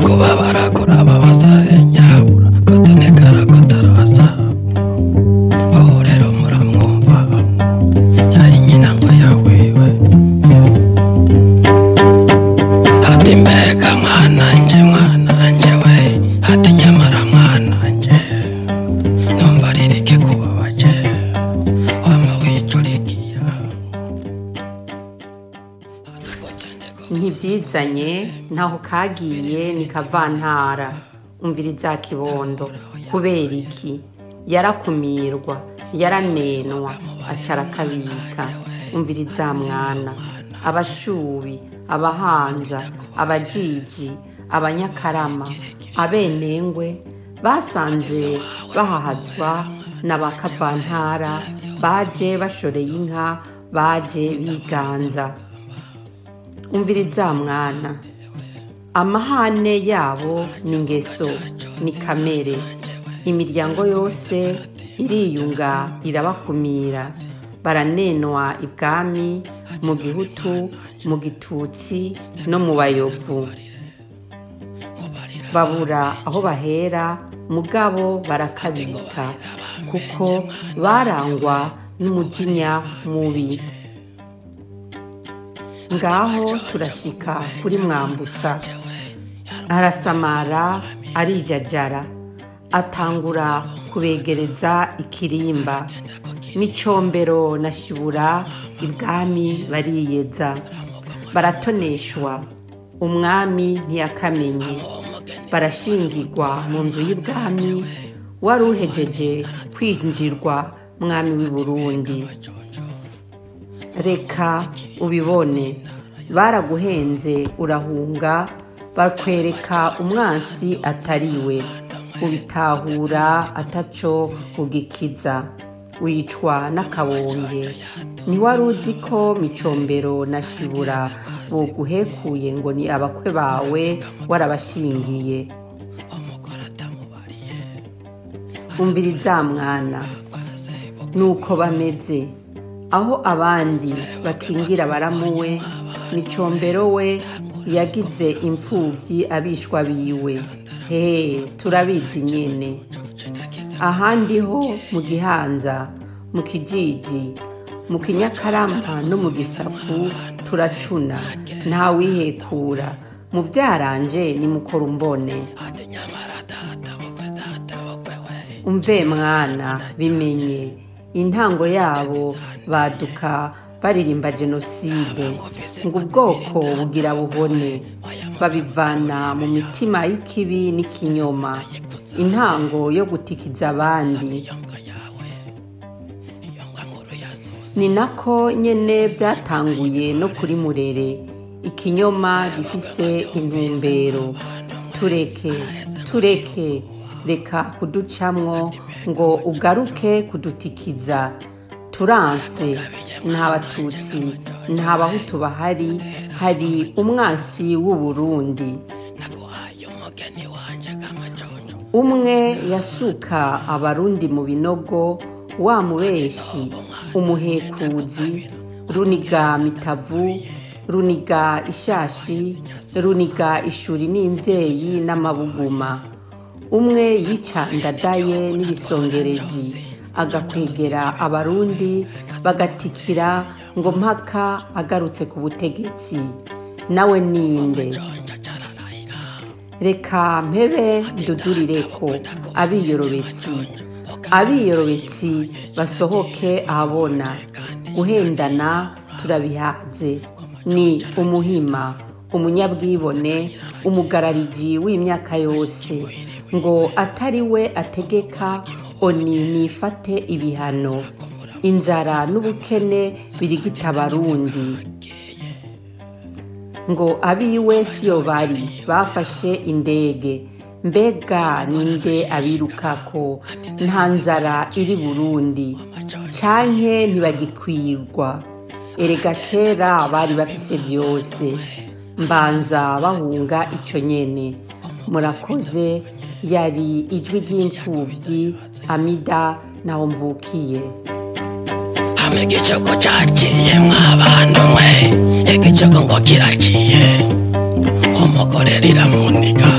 kubabara kurababaza nyabura kotonekara kotarabaza aho rero muramwumva yari nyina ngo yawewe hati mbega mwananje we hati nyamara mwananje ntumbaririke kubabaje wama wicurikira ntivyizanye ntaho kagiye ni kavantara umviriza kibondo kubera iki yarakumirwa yaranenwa acara kabika umviriza mwana abashubi abahanza abajiji abanyakarama abenengwe basanze bahahazwa n'abakavantara baje bashoreye inka baje biganza umviriza mwana amahane yabo ni ingeso ni kamere imiryango yose iriyunga irabakumira baranenwa ibwami mu gihutu mu gitutsi no mu bayovu babura aho bahera mugabo barakabika kuko barangwa n'umujinya mubi ngaho turashika kuri mwambutsa arasamara arijajara atangura kubegereza ikirimba micombero na shibura ibwami bariyeza baratoneshwa umwami ntiyakamenye barashingirwa mu nzu y'ibwami wari uhejeje kwinjirwa mwami w'i Burundi reka ubibone baraguhenze urahunga bakwereka umwansi atariwe ubitahura ataco ugikiza wicwa n'akabonge ntiwari uzi ko micombero na shibura boguhekuye ngo ni abakwe bawe warabashingiye umviriza mwana nuko bameze aho abandi bakingira baramuwe micombero we yagize imfuvyi abishwa biwe turabizi nyene ahandi ho mu gihanza mu kijiji mu kinyakarama no mu gisafu turacuna nta wihekura mu vyaranje ni mukora umbone umve mwana bimenye intango yabo baduka baririmba jenoside ngo ubwoko bugira bubone babivana mu mitima y'ikibi n'ikinyoma intango yo gutikiza abandi ni nako nyene vyatanguye no kuri Murere ikinyoma gifise intumbero tureke reka kuducamwo ngo ugaruke kudutikiza turanse nta batutsi nta bahutu bahari hari umwansi w'u Burundi umwe yasuka abarundi mu binogo wa mubeshi umuhekuzi runiga mitavu runiga ishashi runiga ishuri n'imvyeyi n'amabuguma umwe yicandadaye n'ibisongerezi agakwegera abarundi bagatikira ngo mpaka agarutse ku butegetsi nawe ninde reka mpebe ndudurireko abiyorobetsi basohoke ahabona guhendana turabihaze ni umuhima umunyabwibone umugarariji w'imyaka yose ngo atari we ategeka oni nifate ibihano inzara n'ubukene birigita abarundi ngo abiwe siyo bari bafashe indege mbega ninde abirukako nta nzara iri Burundi canke ntibagikwirwa erega kera bari bafise vyose mbanza bahunga ico nyene murakoze yari ijwi ry'imfuvyi Amida naho mvukiye igicogo caciye mw'abantu mwe igicogo ngo kiraciye umugore riramuniga